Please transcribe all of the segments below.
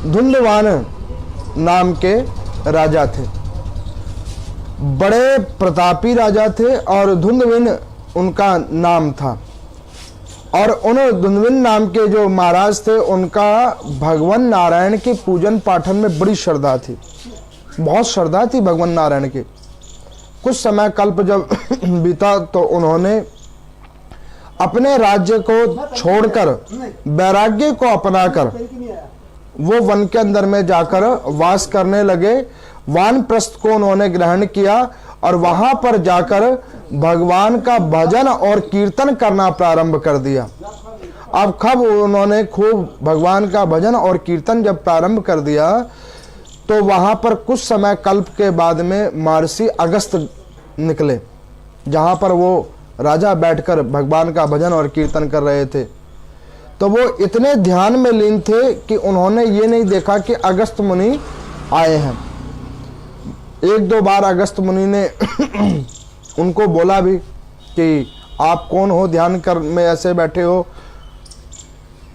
धुंधवान नाम के राजा थे। बड़े प्रतापी राजा थे और धुंधविन उनका नाम था। और उन धुंधविन नाम के जो महाराज थे उनका भगवान नारायण के पूजन पाठन में बड़ी श्रद्धा थी, बहुत श्रद्धा थी भगवान नारायण की। कुछ समय कल्प जब बीता तो उन्होंने अपने राज्य को छोड़कर वैराग्य को अपनाकर वो वन के अंदर में जाकर वास करने लगे। वानप्रस्थ को उन्होंने ग्रहण किया और वहां पर जाकर भगवान का भजन और कीर्तन करना प्रारंभ कर दिया। अब कब उन्होंने खूब भगवान का भजन और कीर्तन जब प्रारंभ कर दिया तो वहां पर कुछ समय कल्प के बाद में महर्षि अगस्त निकले, जहां पर वो राजा बैठकर भगवान का भजन और कीर्तन कर रहे थे। तो वो इतने ध्यान में लीन थे कि उन्होंने ये नहीं देखा कि अगस्त मुनि आए हैं। एक दो बार अगस्त मुनि ने उनको बोला भी कि आप कौन हो, ध्यान कर में ऐसे बैठे हो।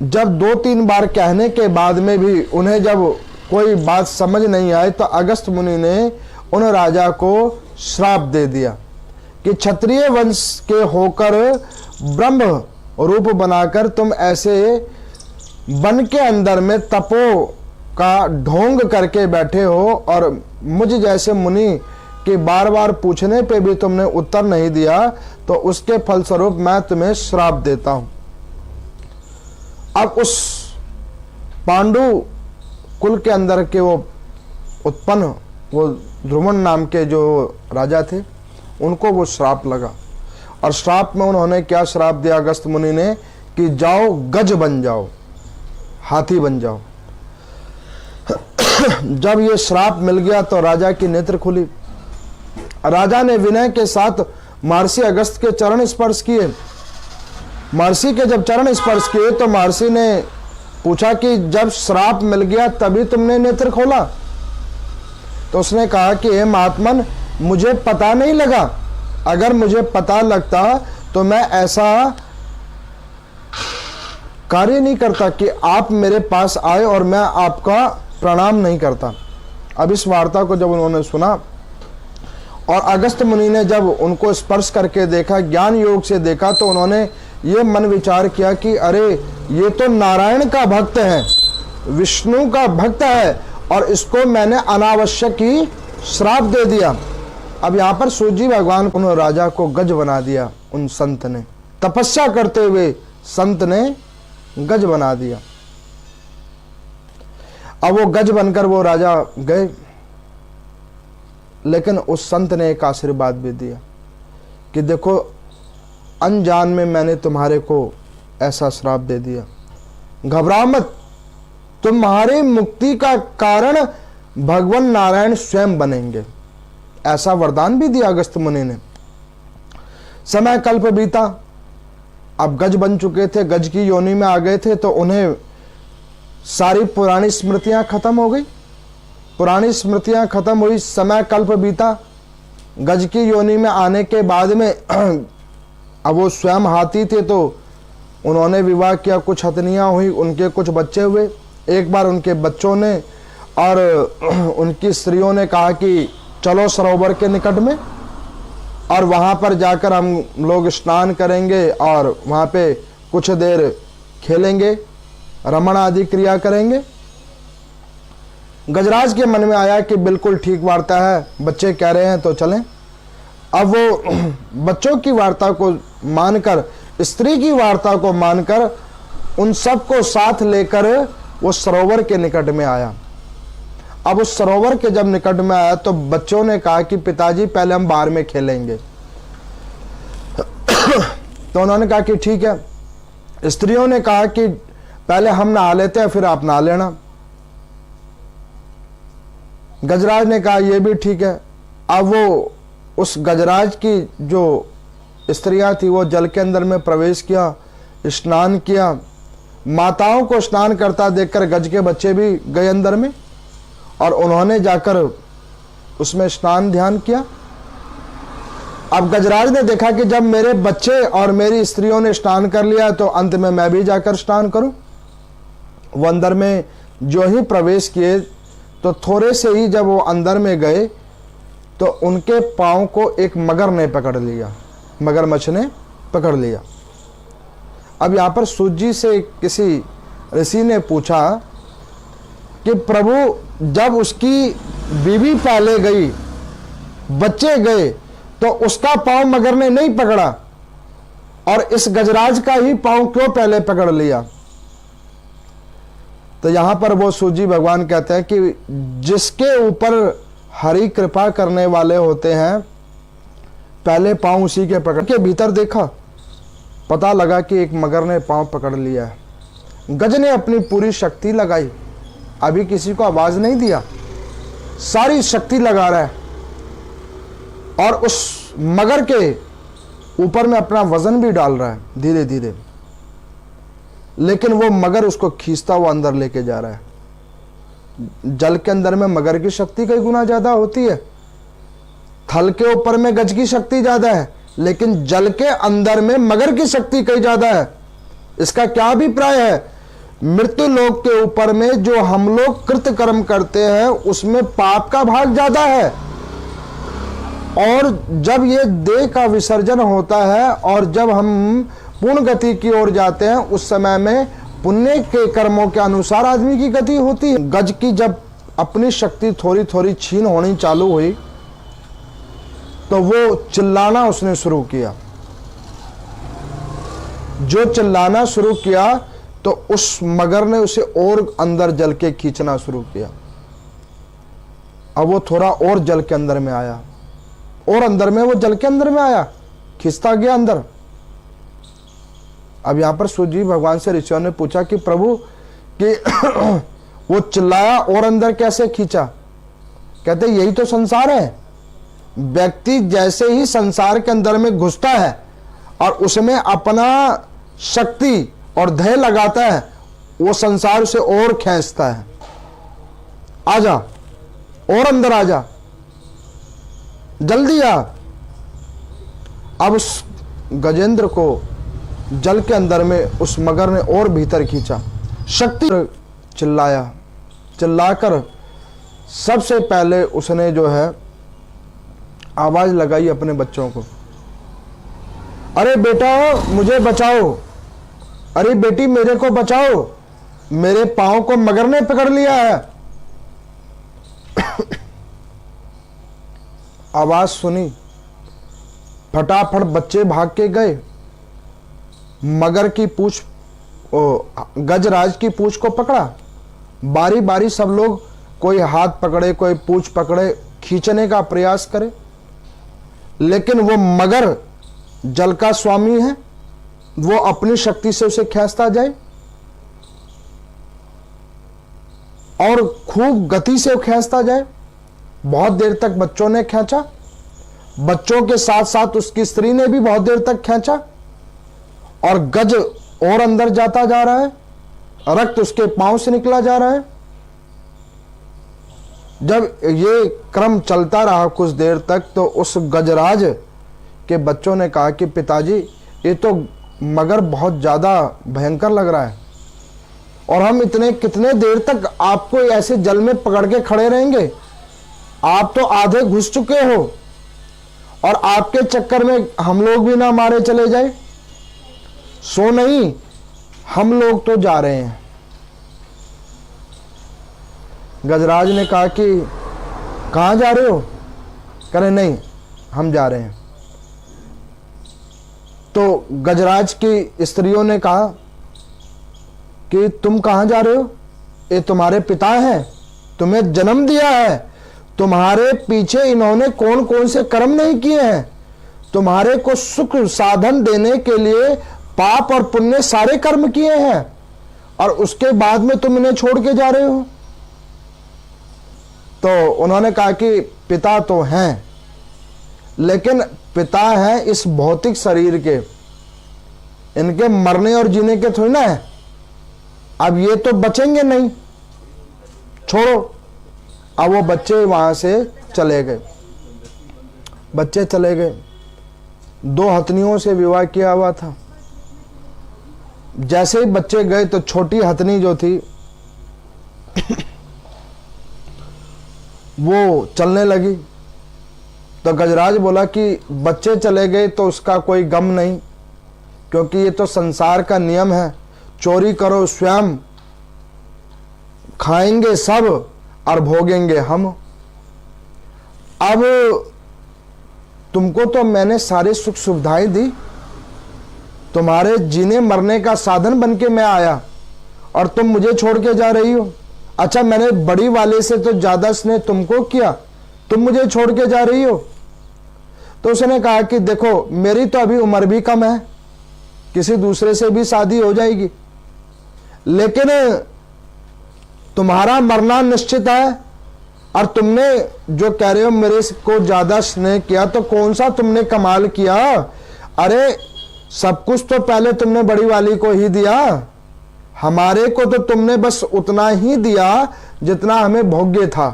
जब दो तीन बार कहने के बाद में भी उन्हें जब कोई बात समझ नहीं आई तो अगस्त मुनि ने उन राजा को श्राप दे दिया कि क्षत्रिय वंश के होकर ब्रह्म रूप बनाकर तुम ऐसे वन के अंदर में तपो का ढोंग करके बैठे हो और मुझ जैसे मुनि के बार बार पूछने पे भी तुमने उत्तर नहीं दिया, तो उसके फलस्वरूप मैं तुम्हें श्राप देता हूं। अब उस पांडु कुल के अंदर के वो उत्पन्न वो ध्रुवन नाम के जो राजा थे उनको वो श्राप लगा। और श्राप में उन्होंने क्या श्राप दिया अगस्त मुनि ने कि जाओ गज बन जाओ, हाथी बन जाओ। जब ये श्राप मिल गया तो राजा की नेत्र खुली। राजा ने विनय के साथ महर्षि अगस्त के चरण स्पर्श किए। महर्षि के जब चरण स्पर्श किए तो महर्षि ने पूछा कि जब श्राप मिल गया तभी तुमने नेत्र खोला? तो उसने कहा कि हे महात्मन, मुझे पता नहीं लगा, अगर मुझे पता लगता तो मैं ऐसा कार्य नहीं करता कि आप मेरे पास आए और मैं आपका प्रणाम नहीं करता। अब इस वार्ता को जब उन्होंने सुना और अगस्त मुनि ने जब उनको स्पर्श करके देखा, ज्ञान योग से देखा, तो उन्होंने ये मन विचार किया कि अरे ये तो नारायण का भक्त है, विष्णु का भक्त है और इसको मैंने अनावश्यक ही श्राप दे दिया। अब यहाँ पर सूर्य भगवान उन राजा को गज बना दिया। उन संत ने तपस्या करते हुए संत ने गज बना दिया। अब वो गज बनकर वो राजा गए, लेकिन उस संत ने एक आशीर्वाद भी दिया कि देखो अनजान में मैंने तुम्हारे को ऐसा श्राप दे दिया, घबराओ मत, तुम्हारी मुक्ति का कारण भगवान नारायण स्वयं बनेंगे। ऐसा वरदान भी दिया अगस्त मुनि ने। समय कल्प बीता, अब गज बन चुके थे, गज की योनि में आ गए थे, तो उन्हें सारी पुरानी स्मृतियां खत्म हो गई। पुरानी स्मृतियां खत्म हुई, समय कल्प बीता, गज की योनि में आने के बाद में अब वो स्वयं हाथी थे तो उन्होंने विवाह किया, कुछ हथनियां हुई, उनके कुछ बच्चे हुए। एक बार उनके बच्चों ने और उनकी स्त्रियों ने कहा कि चलो सरोवर के निकट में और वहां पर जाकर हम लोग स्नान करेंगे और वहां पे कुछ देर खेलेंगे, रमण आदि क्रिया करेंगे। गजराज के मन में आया कि बिल्कुल ठीक वार्ता है, बच्चे कह रहे हैं तो चलें। अब वो बच्चों की वार्ता को मानकर, स्त्री की वार्ता को मानकर उन सबको साथ लेकर वो सरोवर के निकट में आया। अब उस सरोवर के जब निकट में आया तो बच्चों ने कहा कि पिताजी पहले हम बाहर में खेलेंगे। तो उन्होंने कहा कि ठीक है। स्त्रियों ने कहा कि पहले हम नहा लेते हैं फिर आप नहा लेना। गजराज ने कहा यह भी ठीक है। अब वो उस गजराज की जो स्त्रियां थी वो जल के अंदर में प्रवेश किया, स्नान किया। माताओं को स्नान करता देखकर गज के बच्चे भी गए अंदर में और उन्होंने जाकर उसमें स्नान ध्यान किया। अब गजराज ने देखा कि जब मेरे बच्चे और मेरी स्त्रियों ने स्नान कर लिया तो अंत में मैं भी जाकर स्नान करूं। वो अंदर में जो ही प्रवेश किए तो थोड़े से ही जब वो अंदर में गए तो उनके पांव को एक मगर ने पकड़ लिया, मगरमच्छ ने पकड़ लिया। अब यहाँ पर सूत जी से किसी ऋषि ने पूछा कि प्रभु जब उसकी बीवी पाले गई, बच्चे गए, तो उसका पांव मगर ने नहीं पकड़ा और इस गजराज का ही पांव क्यों पहले पकड़ लिया? तो यहां पर वो सूत जी भगवान कहते हैं कि जिसके ऊपर हरि कृपा करने वाले होते हैं, पहले पांव उसी के पकड़ के भीतर देखा, पता लगा कि एक मगर ने पांव पकड़ लिया है। गज ने अपनी पूरी शक्ति लगाई, अभी किसी को आवाज नहीं दिया, सारी शक्ति लगा रहा है और उस मगर के ऊपर में अपना वजन भी डाल रहा है धीरे धीरे, लेकिन वो मगर उसको खींचता हुआ अंदर लेके जा रहा है। जल के अंदर में मगर की शक्ति कई गुना ज्यादा होती है, थल के ऊपर में गज की शक्ति ज्यादा है, लेकिन जल के अंदर में मगर की शक्ति कई ज्यादा है। इसका क्या अभिप्राय है? मृत्यु लोक के ऊपर में जो हम लोग कृत कर्म करते हैं उसमें पाप का भाग ज्यादा है, और जब ये देह का विसर्जन होता है और जब हम पूर्ण गति की ओर जाते हैं उस समय में पुण्य के कर्मों के अनुसार आदमी की गति होती है। गज की जब अपनी शक्ति थोड़ी थोड़ी छीन होनी चालू हुई तो वो चिल्लाना उसने शुरू किया। जो चिल्लाना शुरू किया तो उस मगर ने उसे और अंदर जल के खींचना शुरू किया। अब वो थोड़ा और जल के अंदर में आया, और अंदर में वो जल के अंदर में आया, खींचता गया अंदर। अब यहां पर सूत जी भगवान से ऋषियों ने पूछा कि प्रभु कि वो चिल्लाया और अंदर कैसे खींचा? कहते यही तो संसार है। व्यक्ति जैसे ही संसार के अंदर में घुसता है और उसमें अपना शक्ति और धैर्य लगाता है, वो संसार उसे और खींचता है। आजा, और अंदर आजा, जल्दी आ। अब उस गजेंद्र को जल के अंदर में उस मगर ने और भीतर खींचा, शक्ति चिल्लाया। चिल्लाकर सबसे पहले उसने जो है आवाज लगाई अपने बच्चों को, अरे बेटा मुझे बचाओ, अरे बेटी मेरे को बचाओ, मेरे पांव को मगर ने पकड़ लिया है। आवाज सुनी, फटाफट बच्चे भाग के गए, मगर की पूंछ, गजराज की पूंछ को पकड़ा। बारी बारी सब लोग, कोई हाथ पकड़े, कोई पूंछ पकड़े, खींचने का प्रयास करे, लेकिन वो मगर जल का स्वामी है, वो अपनी शक्ति से उसे खींचता जाए और खूब गति से खींचता जाए। बहुत देर तक बच्चों ने खींचा, बच्चों के साथ साथ उसकी स्त्री ने भी बहुत देर तक खींचा, और गज और अंदर जाता जा रहा है, रक्त उसके पांव से निकला जा रहा है। जब ये क्रम चलता रहा कुछ देर तक तो उस गजराज के बच्चों ने कहा कि पिताजी ये तो मगर बहुत ज्यादा भयंकर लग रहा है, और हम इतने कितने देर तक आपको ऐसे जल में पकड़ के खड़े रहेंगे? आप तो आधे घुस चुके हो, और आपके चक्कर में हम लोग भी ना मारे चले जाए। सो नहीं, हम लोग तो जा रहे हैं। गजराज ने कहा कि कहां जा रहे हो? कह रहे नहीं, हम जा रहे हैं। तो गजराज की स्त्रियों ने कहा कि तुम कहां जा रहे हो? ये तुम्हारे पिता हैं, तुम्हें जन्म दिया है, तुम्हारे पीछे इन्होंने कौन कौन से कर्म नहीं किए हैं, तुम्हारे को सुख साधन देने के लिए पाप और पुण्य सारे कर्म किए हैं, और उसके बाद में तुम इन्हें छोड़ के जा रहे हो। तो उन्होंने कहा कि पिता तो हैं, लेकिन पिता हैं इस भौतिक शरीर के, इनके मरने और जीने के थोड़ी ना है। अब ये तो बचेंगे नहीं, छोड़ो। अब वो बच्चे वहां से चले गए, बच्चे चले गए। 2 हथनियों से विवाह किया हुआ था। जैसे ही बच्चे गए तो छोटी हथनी जो थी वो चलने लगी। तो गजराज बोला कि बच्चे चले गए तो उसका कोई गम नहीं, क्योंकि ये तो संसार का नियम है, चोरी करो स्वयं, खाएंगे सब और भोगेंगे हम। अब तुमको तो मैंने सारी सुख सुविधाएं दी, तुम्हारे जीने मरने का साधन बन के मैं आया, और तुम मुझे छोड़ के जा रही हो। अच्छा, मैंने बड़ी वाले से तो ज्यादा स्नेह तुमको किया, तुम मुझे छोड़ के जा रही हो। तो उसने कहा कि देखो, मेरी तो अभी उम्र भी कम है, किसी दूसरे से भी शादी हो जाएगी, लेकिन तुम्हारा मरना निश्चित है, और तुमने जो कह रहे हो मेरे को ज्यादा स्नेह किया, तो कौन सा तुमने कमाल किया? अरे सब कुछ तो पहले तुमने बड़ी वाली को ही दिया, हमारे को तो तुमने बस उतना ही दिया जितना हमें भोग्य था।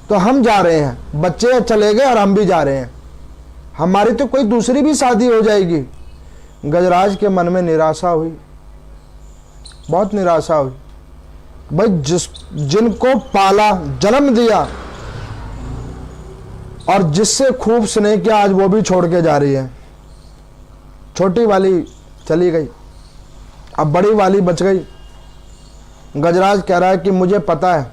तो हम जा रहे हैं, बच्चे चले गए और हम भी जा रहे हैं, हमारी तो कोई दूसरी भी शादी हो जाएगी। गजराज के मन में निराशा हुई, बहुत निराशा हुई। भाई जिनको पाला, जन्म दिया और जिससे खूब स्नेह किया, आज वो भी छोड़ के जा रही है। छोटी वाली चली गई, अब बड़ी वाली बच गई। गजराज कह रहा है कि मुझे पता है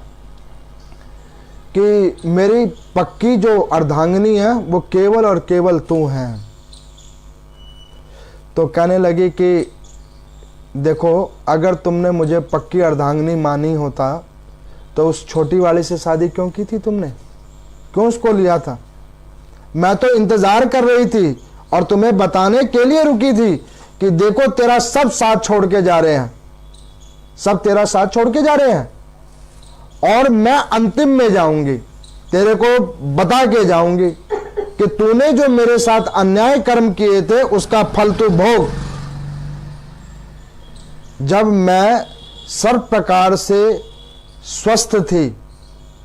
कि मेरी पक्की जो अर्धांगिनी है वो केवल और केवल तू है। तो कहने लगी कि देखो, अगर तुमने मुझे पक्की अर्धांगिनी मानी होता तो उस छोटी वाली से शादी क्यों की थी तुमने, क्यों उसको लिया था? मैं तो इंतजार कर रही थी और तुम्हें बताने के लिए रुकी थी कि देखो तेरा सब साथ छोड़ के जा रहे हैं, सब तेरा साथ छोड़ के जा रहे हैं, और मैं अंतिम में जाऊंगी, तेरे को बता के जाऊंगी कि तूने जो मेरे साथ अन्याय कर्म किए थे उसका फल तू भोग। जब मैं सर्व प्रकार से स्वस्थ थी,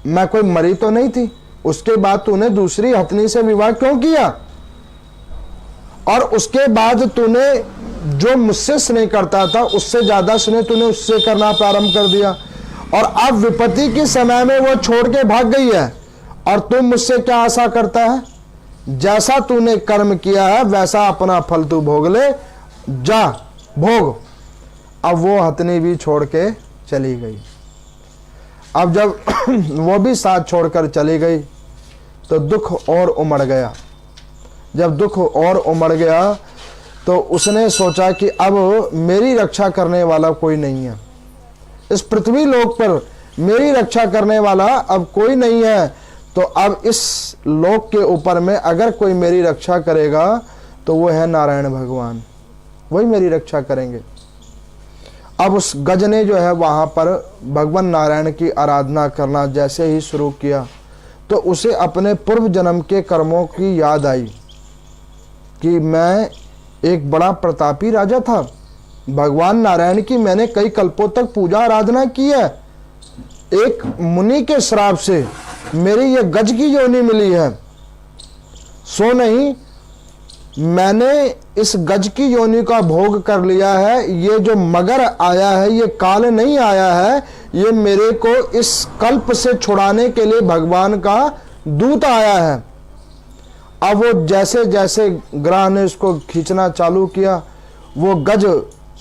मैं कोई मरी तो नहीं थी, उसके बाद तूने दूसरी हथनी से विवाह क्यों किया? और उसके बाद तूने जो मुझसे स्नेह करता था उससे ज्यादा स्नेह तूने उससे करना प्रारंभ कर दिया, और अब विपत्ति के समय में वो छोड़ के भाग गई है, और तुम मुझसे क्या आशा करता है? जैसा तूने कर्म किया है वैसा अपना फल तू भोग ले, जा भोग। अब वो हथनी भी छोड़ के चली गई। अब जब वो भी साथ छोड़कर चली गई तो दुख और उमड़ गया। जब दुख और उमड़ गया तो उसने सोचा कि अब मेरी रक्षा करने वाला कोई नहीं है, इस पृथ्वी लोक पर मेरी रक्षा करने वाला अब कोई नहीं है। तो अब इस लोक के ऊपर में अगर कोई मेरी रक्षा करेगा तो वो है नारायण भगवान, वही मेरी रक्षा करेंगे। अब उस गज ने जो है वहां पर भगवान नारायण की आराधना करना जैसे ही शुरू किया तो उसे अपने पूर्व जन्म के कर्मों की याद आई कि मैं एक बड़ा प्रतापी राजा था, भगवान नारायण की मैंने कई कल्पों तक पूजा आराधना की है, एक मुनि के श्राप से मेरी ये गज की योनि मिली है। सो नहीं, मैंने इस गज की योनि का भोग कर लिया है। ये जो मगर आया है ये काल नहीं आया है, ये मेरे को इस कल्प से छुड़ाने के लिए भगवान का दूत आया है। अब वो जैसे जैसे ग्रह ने उसको खींचना चालू किया, वो गज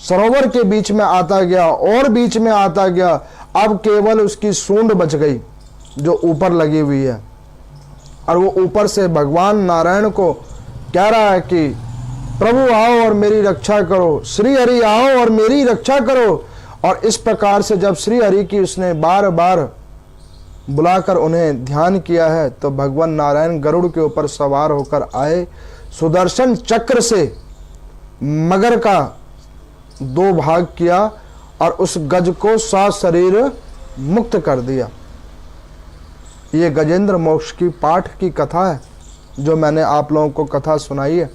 सरोवर के बीच में आता गया और बीच में आता गया। अब केवल उसकी सूंड बच गई जो ऊपर लगी हुई है, और वो ऊपर से भगवान नारायण को कह रहा है कि प्रभु आओ और मेरी रक्षा करो, श्री हरि आओ और मेरी रक्षा करो। और इस प्रकार से जब श्री हरि की उसने बार बार बुलाकर उन्हें ध्यान किया है तो भगवान नारायण गरुड़ के ऊपर सवार होकर आए, सुदर्शन चक्र से मगर का दो भाग किया और उस गज को सशरीर मुक्त कर दिया। ये गजेंद्र मोक्ष की पाठ की कथा है जो मैंने आप लोगों को कथा सुनाई है।